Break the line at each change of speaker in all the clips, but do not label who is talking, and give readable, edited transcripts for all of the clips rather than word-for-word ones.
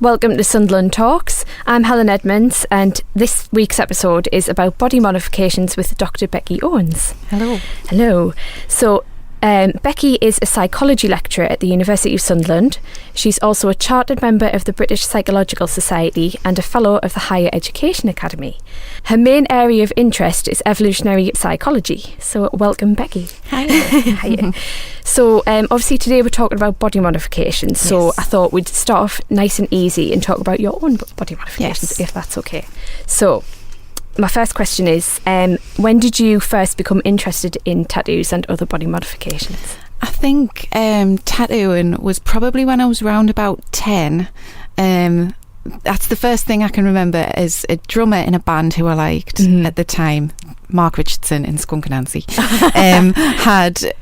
Welcome to Sunderland Talks. I'm Helen Edmonds, and this week's episode is about body modifications with Dr. Becky Owens.
Hello.
Hello. So, Becky is a psychology lecturer at the University of Sunderland. She's also a chartered member of the British Psychological Society and a fellow of the Higher Education Academy. Her main area of interest is evolutionary psychology. So, welcome, Becky.
Hi.
Hiya. So, obviously today we're talking about body modifications. So I thought we'd start off nice and easy and talk about your own body modifications, if that's okay. So, my first question is, when did you first become interested in tattoos and other body modifications?
I think tattooing was probably when I was around about 10. That's the first thing I can remember as a drummer in a band who I liked at the time. Mark Richardson in Skunk Anansie had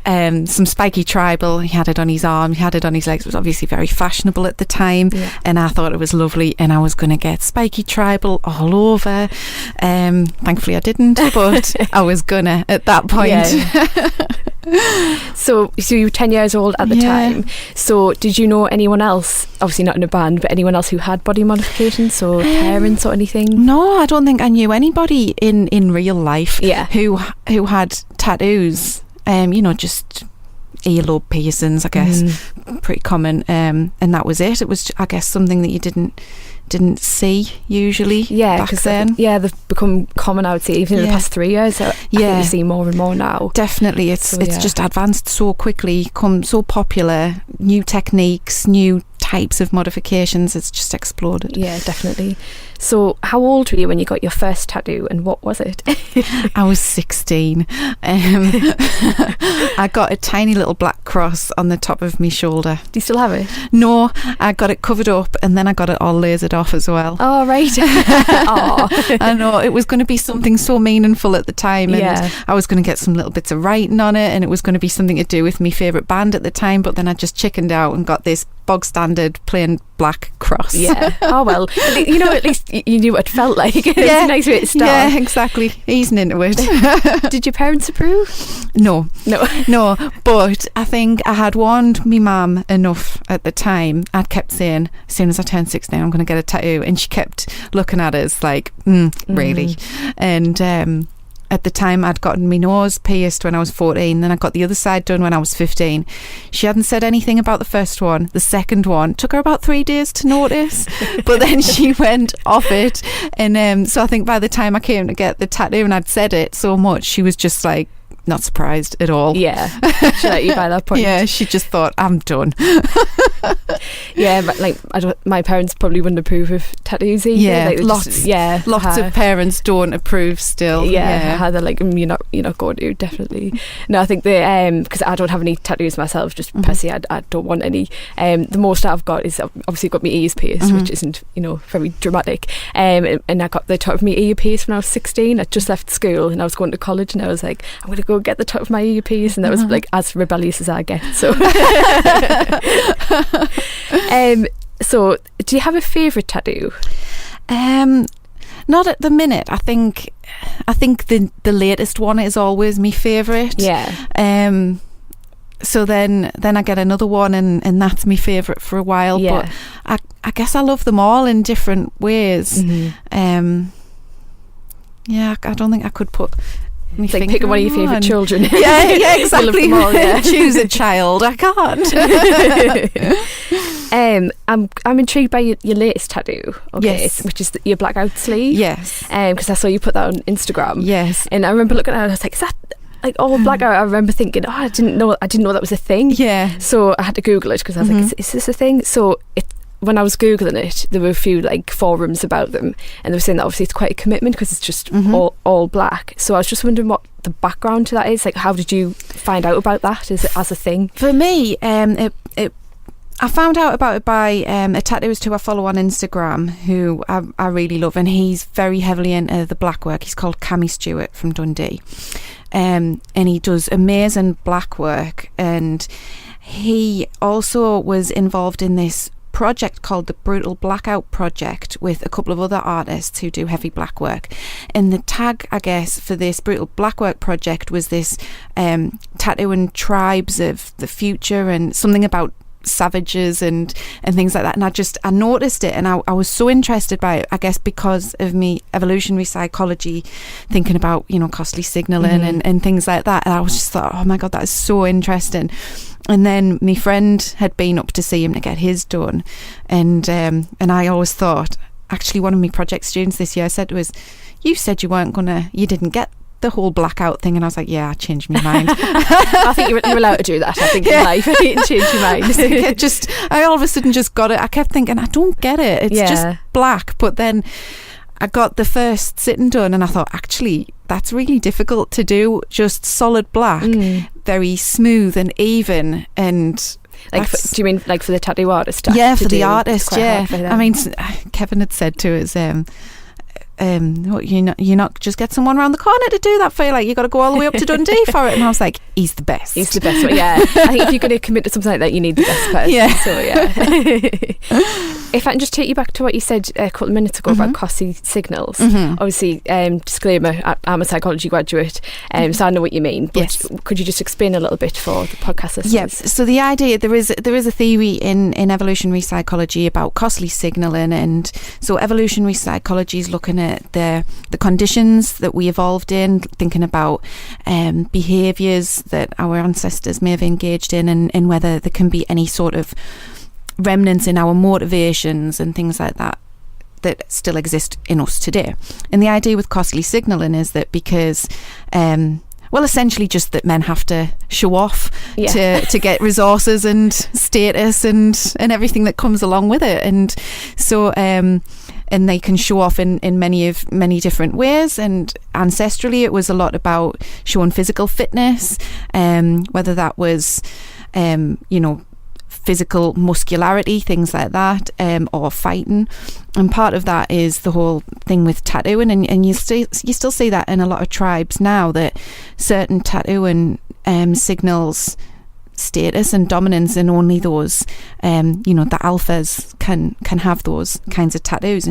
some spiky tribal. He had it on his arm, he had it on his legs. It was obviously very fashionable at the time, and I thought it was lovely, and I was going to get spiky tribal all over. Thankfully I didn't, but I was gonna at that point.
So you were 10 years old at the time. So did you know anyone else, obviously not in a band, but anyone else who had body modifications, or parents or anything?
No, I don't think I knew anybody in real life who had tattoos. Just earlobe piercings, I guess, pretty common, and that was it. It was, I guess, something that you didn't see usually back then.
They've become common, I would say, even in the past 3 years. So I think you see more and more now.
Definitely, it's just advanced so quickly, become so popular. New techniques, new types of modifications. It's just exploded.
Yeah, definitely. So how old were you when you got your first tattoo, and what was it?
I was 16. I got a tiny little black cross on the top of my shoulder.
Do you still have it?
No, I got it covered up, and then I got it all lasered off as well.
Oh, right.
I know, it was going to be something so meaningful at the time, and I was going to get some little bits of writing on it, and it was going to be something to do with my favourite band at the time, but then I just chickened out and got this bog standard plain black cross.
Oh well, at least you knew what it felt like. It's a nice way to start.
Yeah, exactly, easing into it.
Did your parents approve?
No, but I think I had warned me mum enough at the time. I'd kept saying, as soon as I turned 16 I'm going to get a tattoo, and she kept looking at us like, really? And at the time I'd gotten my nose pierced when I was 14, then I got the other side done when I was 15. She hadn't said anything about the first one. The second one took her about 3 days to notice, but then she went off it, and so I think by the time I came to get the tattoo and I'd said it so much, she was just like not surprised at all.
She let you by that point.
Yeah, she just thought, I'm done.
But my parents probably wouldn't approve of tattoos either.
Yeah, lots of parents don't approve still.
How they're like, you're not going to, definitely. No, I think because I don't have any tattoos myself, just per se, I don't want any. The most I've got is obviously got my ears pierced, which isn't very dramatic. And I got the top of my ear pierced when I was 16. I just left school and I was going to college, and I was like, I'm going to go get the top of my ear piece, and that was like as rebellious as I get. So so do you have a favourite tattoo?
Not at the minute. I think the latest one is always my favourite. So then I get another one, and that's my favourite for a while. But I guess I love them all in different ways. I don't think I could put.
It's like picking one of your favourite children.
Yeah, exactly. Choose a child. I can't.
I'm intrigued by your latest tattoo. Okay,
yes.
Which is your blackout sleeve.
Yes.
Because I saw you put that on Instagram.
Yes.
And I remember looking at it, and I was like, is that like all blackout? I remember thinking, I didn't know that was a thing.
Yeah.
So I had to Google it, because I was like, is this a thing? So when I was Googling it, there were a few like forums about them, and they were saying that obviously it's quite a commitment because it's just all black. So I was just wondering what the background to that is. Like, how did you find out about that as a thing?
For me, I found out about it by a tattooist who I follow on Instagram, who I really love, and he's very heavily into the black work. He's called Cammy Stewart from Dundee, and he does amazing black work, and he also was involved in this project called the Brutal Blackout Project with a couple of other artists who do heavy black work. And the tag, I guess, for this Brutal Black Work project was this tattooing tribes of the future, and something about savages and things like that. And I noticed it, and I was so interested by it, I guess because of me evolutionary psychology, thinking about, you know, costly signalling and things like that. And I was just thought, oh my God, that is so interesting. And then my friend had been up to see him to get his done, and I always thought, actually, one of my project students this year said to us, you said you didn't get the whole blackout thing, and I was like, yeah, I changed my mind.
I think you're allowed to do that, I think, in life. You can change your mind.
I all of a sudden just got it. I kept thinking, I don't get it, it's just black. But then I got the first sitting done, and I thought, actually, that's really difficult to do, just solid black, very smooth and even. And
do you mean like for the tattoo artist?
Yeah, for the artist, yeah. I mean, Kevin had said to us, you're not just get someone around the corner to do that for you, like you got to go all the way up to Dundee for it. And I was like, he's the best one. Yeah, I think if you're going to commit to something like that, you need the best person.
Yeah. So if I can just take you back to what you said a couple of minutes ago about costly signals. Obviously, disclaimer, I'm a psychology graduate, so I know what you mean, but could you just explain a little bit for the podcast listeners?
Yeah, so the idea, there is a theory in evolutionary psychology about costly signalling, and so evolutionary psychology is looking at the conditions that we evolved in, thinking about behaviours that our ancestors may have engaged in, and whether there can be any sort of remnants in our motivations and things like that still exist in us today. And the idea with costly signalling is that because essentially just that men have to show off to get resources and status and everything that comes along with it. And so and they can show off in many different ways. And ancestrally, it was a lot about showing physical fitness, whether that was, physical muscularity, things like that, or fighting. And part of that is the whole thing with tattooing, and you still see that in a lot of tribes now, that certain tattooing signals status and dominance, and only those the alphas can have those kinds of tattoos,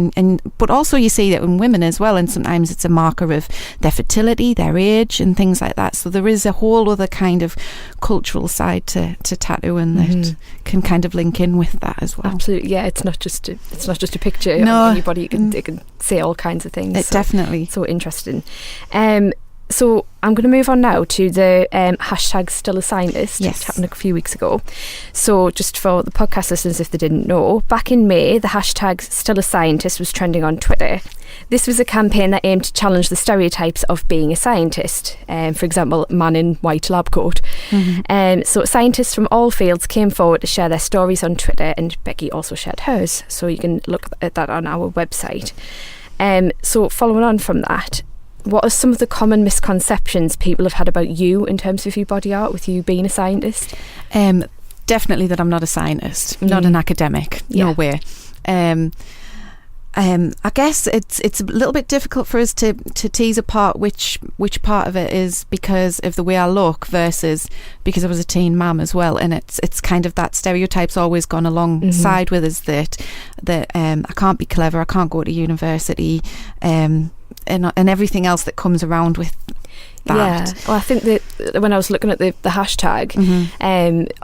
but also you see that in women as well, and sometimes it's a marker of their fertility, their age, and things like that. So there is a whole other kind of cultural side to tattooing that can kind of link in with that as well.
Absolutely, yeah. It's not just a picture on your body. It can say all kinds of things.
Definitely.
So interesting. So I'm going to move on now to the hashtag Still a Scientist, which happened a few weeks ago. So just for the podcast listeners, if they didn't know, back in May, the hashtag Still a Scientist was trending on Twitter. This was a campaign that aimed to challenge the stereotypes of being a scientist. For example, man in white lab coat. So scientists from all fields came forward to share their stories on Twitter, and Becky also shared hers. So you can look at that on our website. So following on from that, what are some of the common misconceptions people have had about you in terms of your body art, with you being a scientist?
Definitely that I'm not a scientist, not an academic, no way. I guess it's a little bit difficult for us to tease apart which part of it is because of the way I look versus because I was a teen mum as well, and it's kind of that stereotype's always gone alongside with us that I can't be clever, I can't go to university, and everything else that comes around with that.
Yeah, well, I think that when I was looking at the hashtag,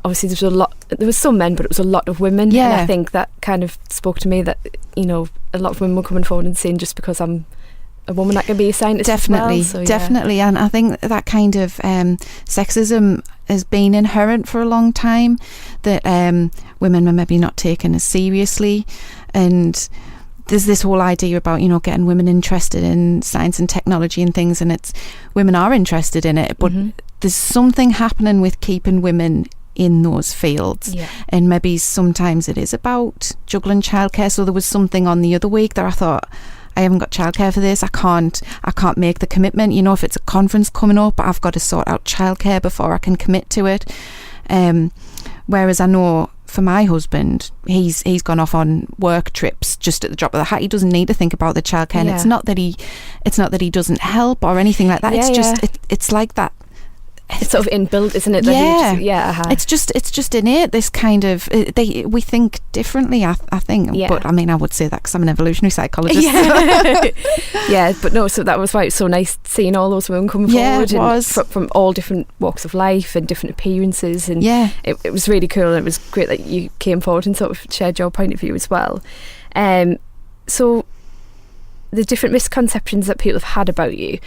obviously there was some men, but it was a lot of women.
Yeah.
And I think that kind of spoke to me that, a lot of women were coming forward and saying, just because I'm a woman, I can be a scientist.
Definitely,
as well. So,
definitely. And I think that kind of sexism has been inherent for a long time, that women are maybe not taken as seriously, and there's this whole idea about getting women interested in science and technology and things, and women are interested in it, but there's something happening with keeping women in those fields, and maybe sometimes it is about juggling childcare. So there was something on the other week that I thought, I haven't got childcare for this, I can't make the commitment. If it's a conference coming up, I've got to sort out childcare before I can commit to it. Whereas I know for my husband, he's gone off on work trips just at the drop of the hat. He doesn't need to think about the childcare, and it's not that he doesn't help or anything like that. It's just it's like that
it's sort of inbuilt, isn't it?
It's just innate. This kind of we think differently. I think, but I mean, I would say that because I'm an evolutionary psychologist.
Yeah, but no. So that was why it's so nice seeing all those women coming forward,
it was.
From all different walks of life and different appearances, and it was really cool. And it was great that you came forward and sort of shared your point of view as well. So the different misconceptions that people have had about you,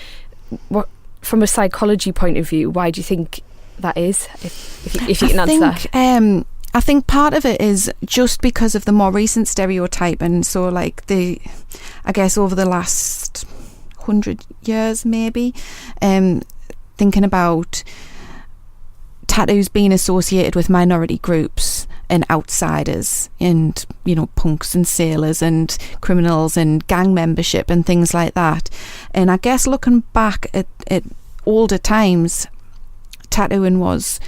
what, from a psychology point of view, why do you think that is? If you can answer that.
I think part of it is just because of the more recent stereotype, and so like I guess over the last 100 years maybe, thinking about tattoos being associated with minority groups and outsiders, and punks and sailors and criminals and gang membership and things like that. And I guess looking back at older times, tattooing was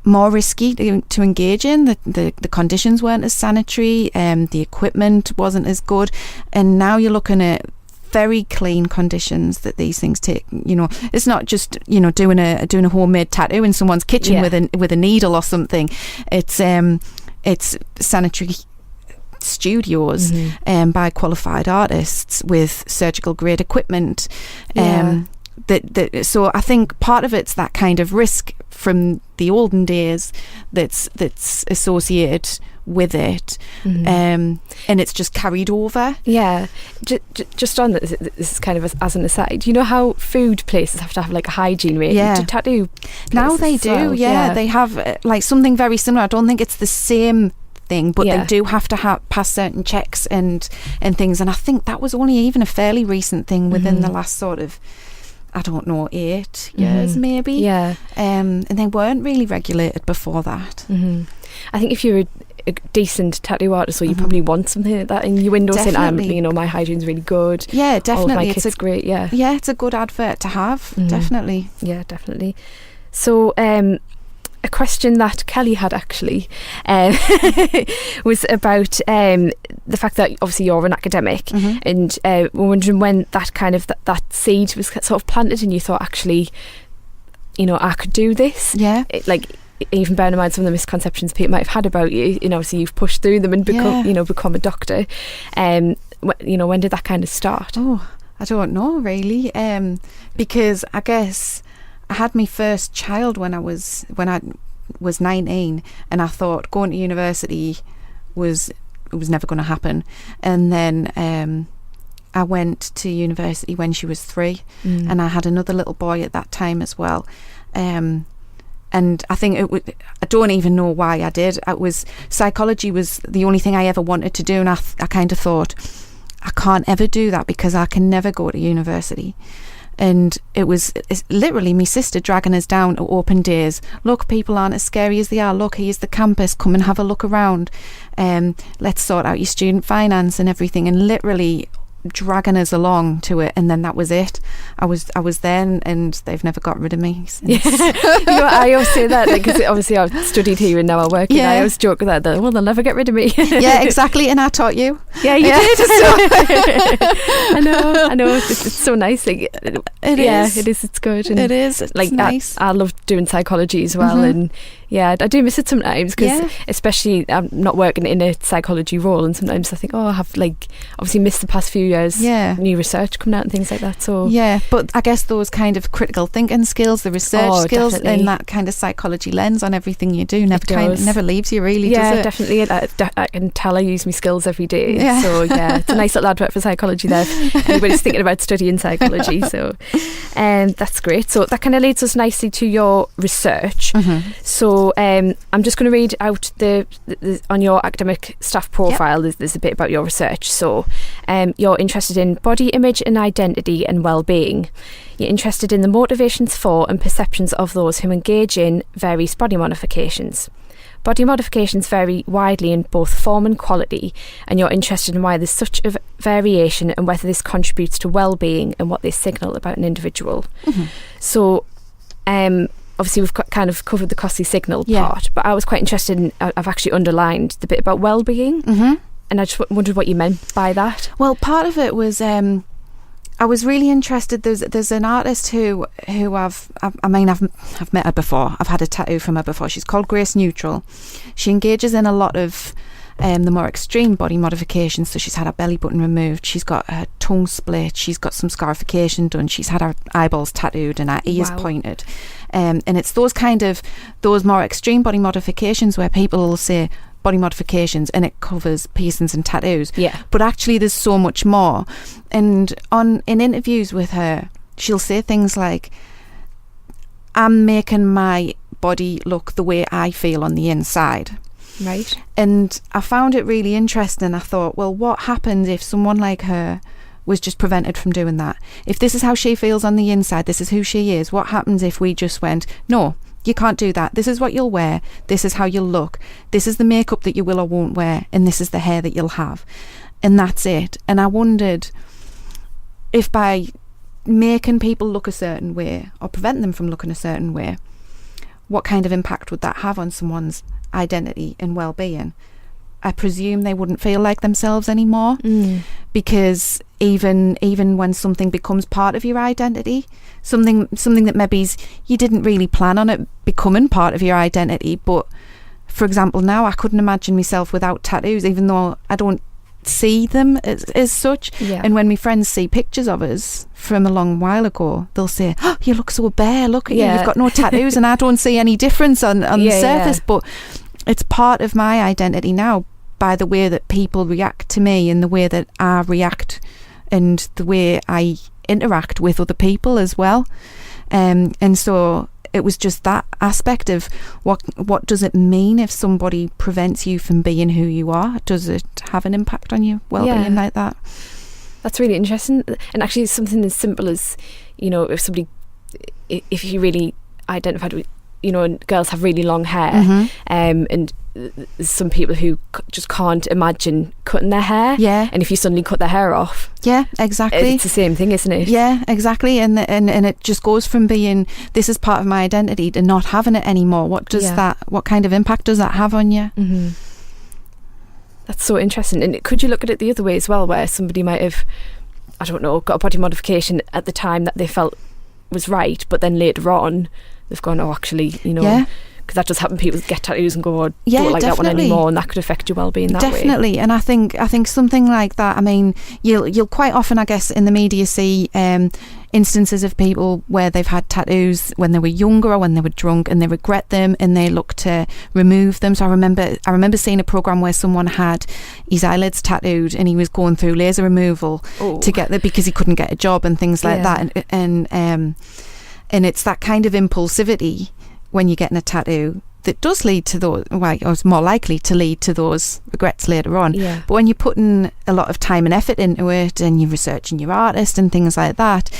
more risky to engage in. The conditions weren't as sanitary, the equipment wasn't as good, and now you're looking at very clean conditions that these things take. It's not just doing a homemade tattoo in someone's kitchen with a needle or something. It's sanitary studios by qualified artists with surgical grade equipment. So I think part of it's that kind of risk from the olden days that's associated with it, and it's just carried over.
Just on this is kind of as an aside, how food places have to have like a hygiene rating to tattoo
now they do. They have like something very similar. I don't think it's the same thing, but they do have to pass certain checks and things, and I think that was only even a fairly recent thing within the last sort of, I don't know, 8 years maybe. And they weren't really regulated before that.
I think if you're a decent tattoo artist, or you probably want something like that in your window, saying, my hygiene's really good.
Yeah, definitely.
My kit's great. Yeah,
it's a good advert to have. Definitely.
Yeah, definitely. So, a question that Kelly had actually was about the fact that obviously you're an academic, and we're wondering when that kind of that seed was sort of planted and you thought, actually, I could do this. Even bearing in mind some of the misconceptions people might have had about you, obviously you've pushed through them and become a doctor. When did that kind of start?
I don't know really, because I guess I had my first child when I was 19, and I thought going to university was never going to happen. And then I went to university when she was 3, and I had another little boy at that time as well. And I think I don't even know why I did. Psychology was the only thing I ever wanted to do, and I kind of thought, I can't ever do that because I can never go to university. And it's literally my sister dragging us down to open days. Look, people aren't as scary as they are. Look, here's the campus. Come and have a look around. Let's sort out your student finance and everything. And literally dragging us along to it, and then that was it. I was there, and they've never got rid of me since.
I always say that because obviously I've studied here and now I work here. I always joke with that, they'll never get rid of me.
Exactly. And I taught you.
You did. So. I know it's so nice. Like, it is. It is. It's good. And
it is. It's
like
nice.
I love doing psychology as well, and I do miss it sometimes because especially I'm not working in a psychology role, and sometimes I think, I have obviously missed the past few years. New research coming out and things like that. So
but I guess those kind of critical thinking skills, the research skills, definitely. And that kind of psychology lens on everything you do never leaves you really, does it?
Definitely. I can tell I use my skills every day. So it's a nice little advert for psychology there. Anybody's thinking about studying psychology. So that's great. So that kind of leads us nicely to your research. So I'm just going to read out the on your academic staff profile. There's a bit about your research. So you're interested in body image and identity and well-being. You're interested in the motivations for and perceptions of those who engage in various body modifications. Body modifications vary widely in both form and quality, and you're interested in why there's such a variation and whether this contributes to well-being and what they signal about an individual. So obviously we've kind of covered the Kossi signal part, but I was quite interested in, I've actually underlined the bit about well-being, and I just wondered what you meant by that.
Well, part of it was I was really interested. There's an artist who I've met her before. I've had a tattoo from her before. She's called Grace Neutral. She engages in a lot of the more extreme body modifications. So she's had her belly button removed. She's got her tongue split. She's got some scarification done. She's had her eyeballs tattooed and her ears pointed. And it's those more extreme body modifications where people will say body modifications and it covers piercings and tattoos.
Yeah.
But actually there's so much more. And in interviews with her, she'll say things like, I'm making my body look the way I feel on the inside.
Right.
And I found it really interesting. I thought, well, what happens if someone like her was just prevented from doing that? If this is how she feels on the inside, this is who she is, what happens if we just went, no, you can't do that. This is what you'll wear. This is how you'll look. This is the makeup that you will or won't wear. And this is the hair that you'll have. And that's it. And I wondered if by making people look a certain way or preventing them from looking a certain way, what kind of impact would that have on someone's identity and well-being? I presume they wouldn't feel like themselves anymore, because even when something becomes part of your identity, something that maybe you didn't really plan on it becoming part of your identity, but for example now I couldn't imagine myself without tattoos, even though I don't see them as such. And when my friends see pictures of us from a long while ago, they'll say, oh, you look so bare, look at you, you've got no tattoos. And I don't see any difference on the surface, but it's part of my identity now by the way that people react to me and the way that I react and the way I interact with other people as well. And so it was just that aspect of what does it mean if somebody prevents you from being who you are? Does it have an impact on your well-being like that?
That's really interesting. And actually something as simple as, you know, if you really identified with, you know, and girls have really long hair, and there's some people who just can't imagine cutting their hair. And if you suddenly cut their hair off, exactly, it's the same thing, isn't it?
Exactly. And it just goes from being this is part of my identity to not having it anymore. What kind of impact does that have on you?
That's so interesting. And could you look at it the other way as well, where somebody might have, I don't know, got a body modification at the time that they felt was right, but then later on they've gone, oh, actually, you know, because that does happen. People get tattoos and go, oh, don't like that one anymore, and that could affect your well-being that way.
Definitely. And I think something like that, I mean, you'll quite often, I guess, in the media see instances of people where they've had tattoos when they were younger or when they were drunk and they regret them and they look to remove them. So I remember seeing a programme where someone had his eyelids tattooed and he was going through laser removal to get there because he couldn't get a job and things like that. And it's that kind of impulsivity when you're getting a tattoo that does lead to those, or it's more likely to lead to those regrets later on. But when you're putting a lot of time and effort into it and you're researching your artist and things like that,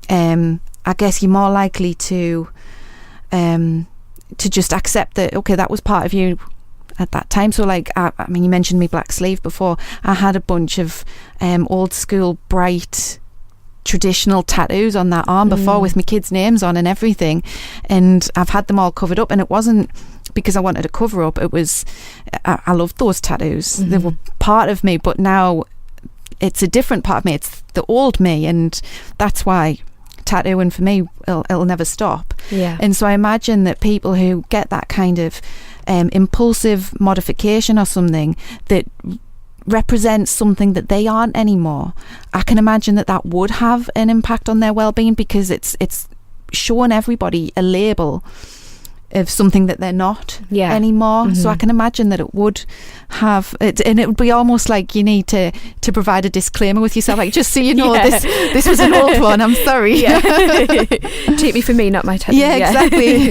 I guess you're more likely to just accept that, okay, that was part of you at that time. So like, I mean, you mentioned me black sleeve before. I had a bunch of old school bright traditional tattoos on that arm before with my kids' names on and everything, and I've had them all covered up, and it wasn't because I wanted to cover up. It was I loved those tattoos. They were part of me, but now it's a different part of me. It's the old me, and that's why tattooing for me it'll never stop. And so I imagine that people who get that kind of impulsive modification or something that represents something that they aren't anymore, I can imagine that would have an impact on their well-being, because it's showing everybody a label of something that they're not anymore. So I can imagine that it would have it, and it would be almost like you need to provide a disclaimer with yourself, like, just so you know, this was an old one, I'm sorry.
Take me for me, not my tattoo.
Exactly.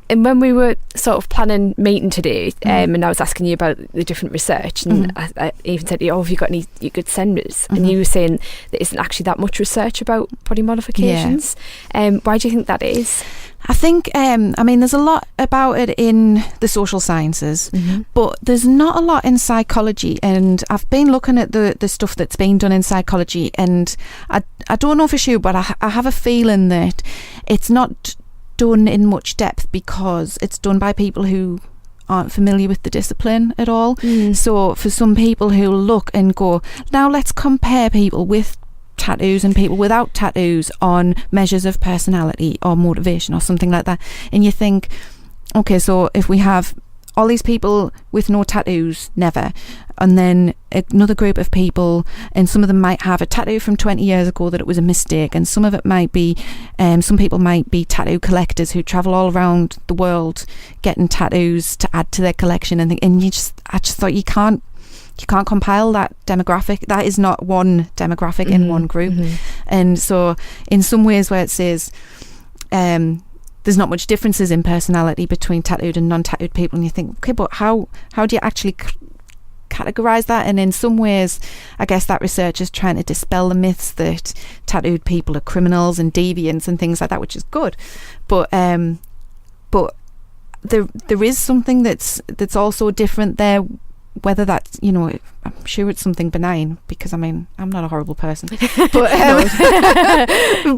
And when we were sort of planning meeting today, and I was asking you about the different research, and I even said to you, have you got any you could send us? And you were saying there isn't actually that much research about body modifications. Why do you think that is?
I think, I mean, there's a lot about it in the social sciences, but there's not a lot in psychology. And I've been looking at the stuff that's been done in psychology, and I don't know for sure, but I have a feeling that it's not done in much depth because it's done by people who aren't familiar with the discipline at all. So for some people who look and go, now let's compare people with tattoos and people without tattoos on measures of personality or motivation or something like that. And you think, okay, so if we have all these people with no tattoos, never, and then another group of people, and some of them might have a tattoo from 20 years ago that it was a mistake, and some of it might be, some people might be tattoo collectors who travel all around the world getting tattoos to add to their collection, and I just thought you can't compile that demographic. That is not one demographic in one group. And so in some ways where it says there's not much differences in personality between tattooed and non-tattooed people, and you think, okay, but how do you actually categorize that? And in some ways I guess that research is trying to dispel the myths that tattooed people are criminals and deviants and things like that, which is good, but there is something that's also different there. Whether that's, I'm sure it's something benign, because I'm not a horrible person, but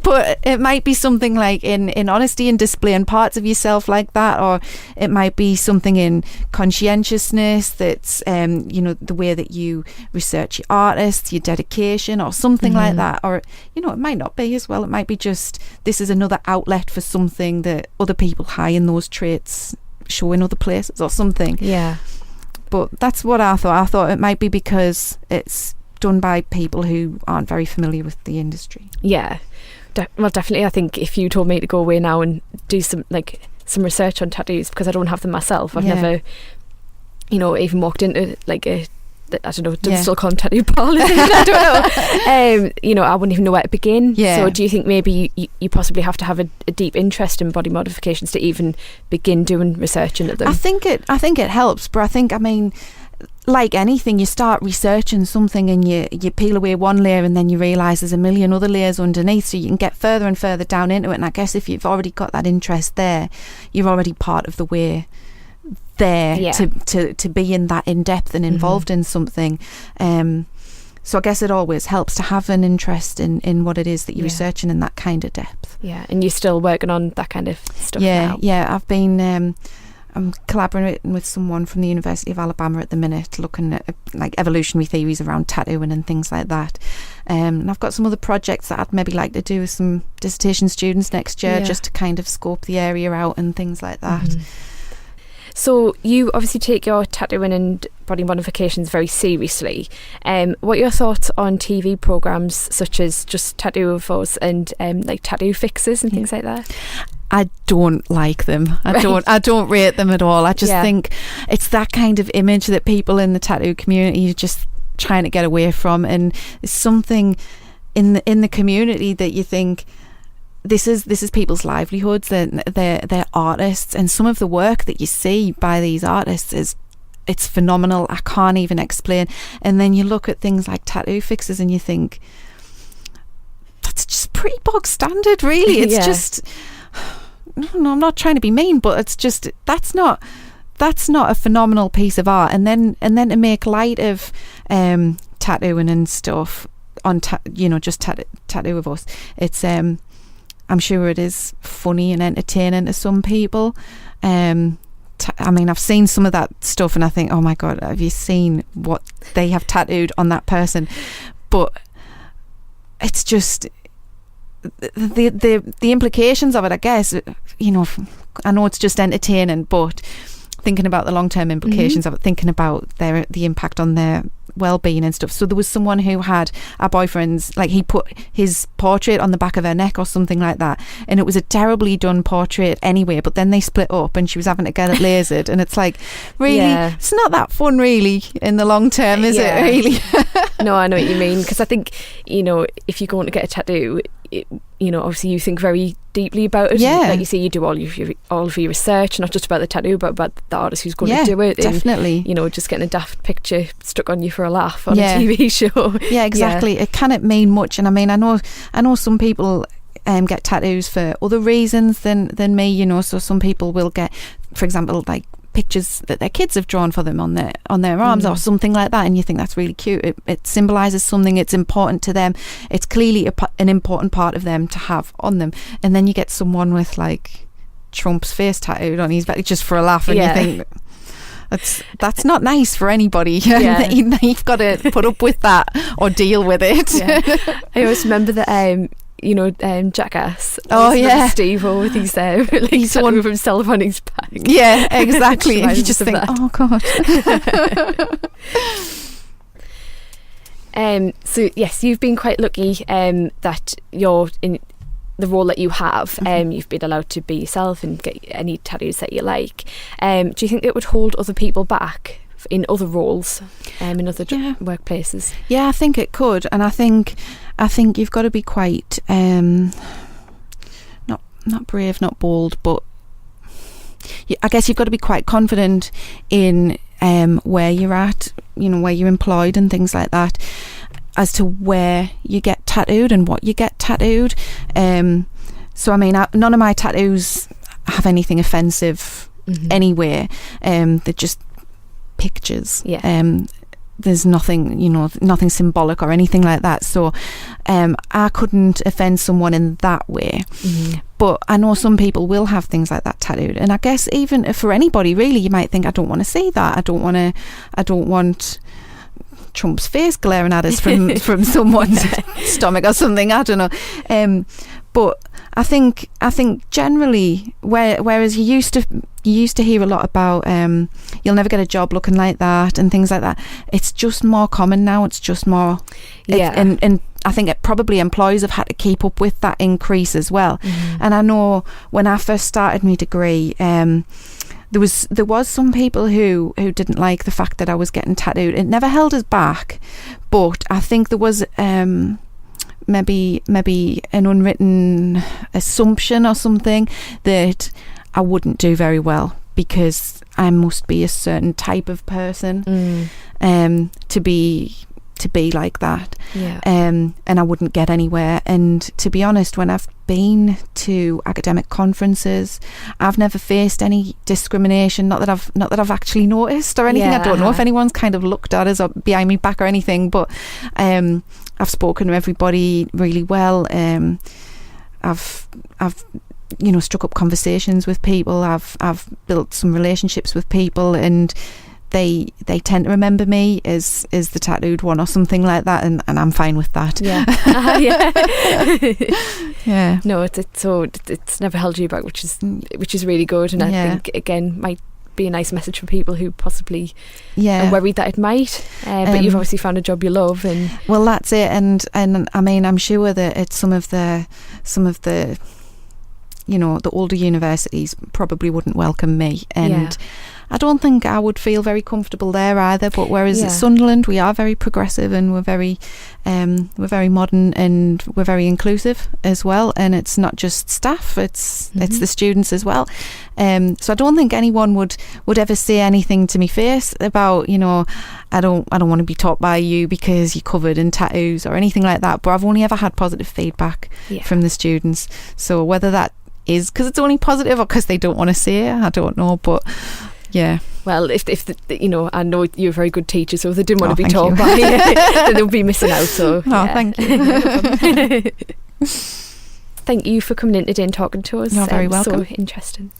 but it might be something like in honesty and displaying parts of yourself like that, or it might be something in conscientiousness that's the way that you research your artists, your dedication, or something like that. Or it might not be as well. It might be just this is another outlet for something that other people high in those traits show in other places or something.
Yeah.
But that's what I thought. I thought it might be because it's done by people who aren't very familiar with the industry.
Yeah, well, definitely. I think if you told me to go away now and do some research on tattoos, because I don't have them myself, I've never, even walked into still call them tattoo parlours. I don't know. I wouldn't even know where to begin.
Yeah.
So do you think maybe you possibly have to have a deep interest in body modifications to even begin doing research into them?
I think it helps, but like anything, you start researching something and you peel away one layer and then you realise there's a million other layers underneath, so you can get further and further down into it. And I guess if you've already got that interest there, you're already part of the way there to be in that in depth and involved in something. So I guess it always helps to have an interest in what it is that you're researching in that kind of depth.
Yeah, and you're still working on that kind of stuff now?
Yeah, I've been I'm collaborating with someone from the University of Alabama at the minute, looking at like evolutionary theories around tattooing and things like that. And I've got some other projects that I'd maybe like to do with some dissertation students next year, just to kind of scope the area out and things like that.
So you obviously take your tattooing and body modifications very seriously. What are your thoughts on TV programmes such as Just Tattoo of Us and like Tattoo Fixes and things like that?
I don't like them. I don't rate them at all. I just think it's that kind of image that people in the tattoo community are just trying to get away from, and it's something in the community that you think this is people's livelihoods, they're artists, and some of the work that you see by these artists it's phenomenal. I can't even explain. And then you look at things like Tattoo Fixes and you think that's just pretty bog standard, really. It's just, no, I'm not trying to be mean, but it's just that's not a phenomenal piece of art. And then to make light of tattooing and stuff on just Tattoo of Us, it's I'm sure it is funny and entertaining to some people. I've seen some of that stuff and I think, oh my God, have you seen what they have tattooed on that person? But it's just the implications of it, I guess. I know it's just entertaining, but thinking about the long-term implications of it, thinking about the impact on their well-being and stuff. So there was someone who had a boyfriend's, like, he put his portrait on the back of her neck or something like that, and it was a terribly done portrait anyway, but then they split up and she was having to get it lasered, and it's like, really, it's not that fun really in the long term, is it really?
No, I know what you mean, because I think, if you're going to get a tattoo, obviously you think very deeply about it. Like you say, you do all of your research, not just about the tattoo, but about the artist who's going to do it.
Definitely.
And, just getting a daft picture stuck on you for a laugh on a TV show.
Yeah, exactly. It cannot mean much. And I know some people get tattoos for other reasons than me. So some people will get, for example, like pictures that their kids have drawn for them on their arms or something like that, and you think that's really cute. It symbolises something. It's important to them. It's clearly an important part of them to have on them. And then you get someone with like Trump's face tattooed on his back just for a laugh, and you think, that's not nice for anybody.
Yeah.
You've got to put up with that or deal with it.
Yeah. I always remember that Jackass.
Oh, yeah.
Steve-O with his he's the one from himself on his back.
Yeah, exactly. And you just think,
that.
oh God.
So yes, you've been quite lucky that you're in the role that you have. You've been allowed to be yourself and get any tattoos that you like. Do you think it would hold other people back in other roles, in other workplaces? Yeah,
I think it could, and I think you've got to be quite not brave, not bold, but I guess you've got to be quite confident in where you're at, where you're employed and things like that, as to where you get tattooed and what you get tattooed. So I mean, none of my tattoos have anything offensive anywhere. They're just pictures. There's nothing, nothing symbolic or anything like that. So I couldn't offend someone in that way. But I know some people will have things like that tattooed, and I guess even for anybody really, you might think, I don't want to see that. I don't want Trump's face glaring at us from someone's stomach or something. I don't know. But I think generally, whereas you used to hear a lot about you'll never get a job looking like that and things like that, it's just more common now. It's just more, and I think it probably employers have had to keep up with that increase as well. And I know when I first started my degree, there was some people who didn't like the fact that I was getting tattooed. It never held us back, but I think there was maybe an unwritten assumption or something that I wouldn't do very well because I must be a certain type of person to be like that. And I wouldn't get anywhere. And to be honest, when I've been to academic conferences, I've never faced any discrimination, not that I've actually noticed or anything. I don't know if anyone's kind of looked at us or behind me back or anything, but I've spoken to everybody really well. I've struck up conversations with people. I've built some relationships with people, and they tend to remember me as the tattooed one or something like that, and I'm fine with that. Yeah.
No, it's never held you back, which is really good, and I think again might be a nice message for people who possibly are worried that it might, but you've obviously found a job you love. And
well, that's it. And I mean, I'm sure that it's some of the the older universities probably wouldn't welcome me, and I don't think I would feel very comfortable there either. But whereas at Sunderland, we are very progressive, and we're very modern, and we're very inclusive as well. And it's not just staff; it's the students as well. So I don't think anyone would ever say anything to me face about, I don't want to be taught by you because you're covered in tattoos or anything like that. But I've only ever had positive feedback from the students. So whether that is because it's only positive or because they don't want to say it, I don't know. But yeah.
Well, if I know you're a very good teacher, so if they didn't want to be taught by you, then they'll be missing out. So
thank you.
Thank you for coming in today and talking to us.
You're very welcome.
So interesting.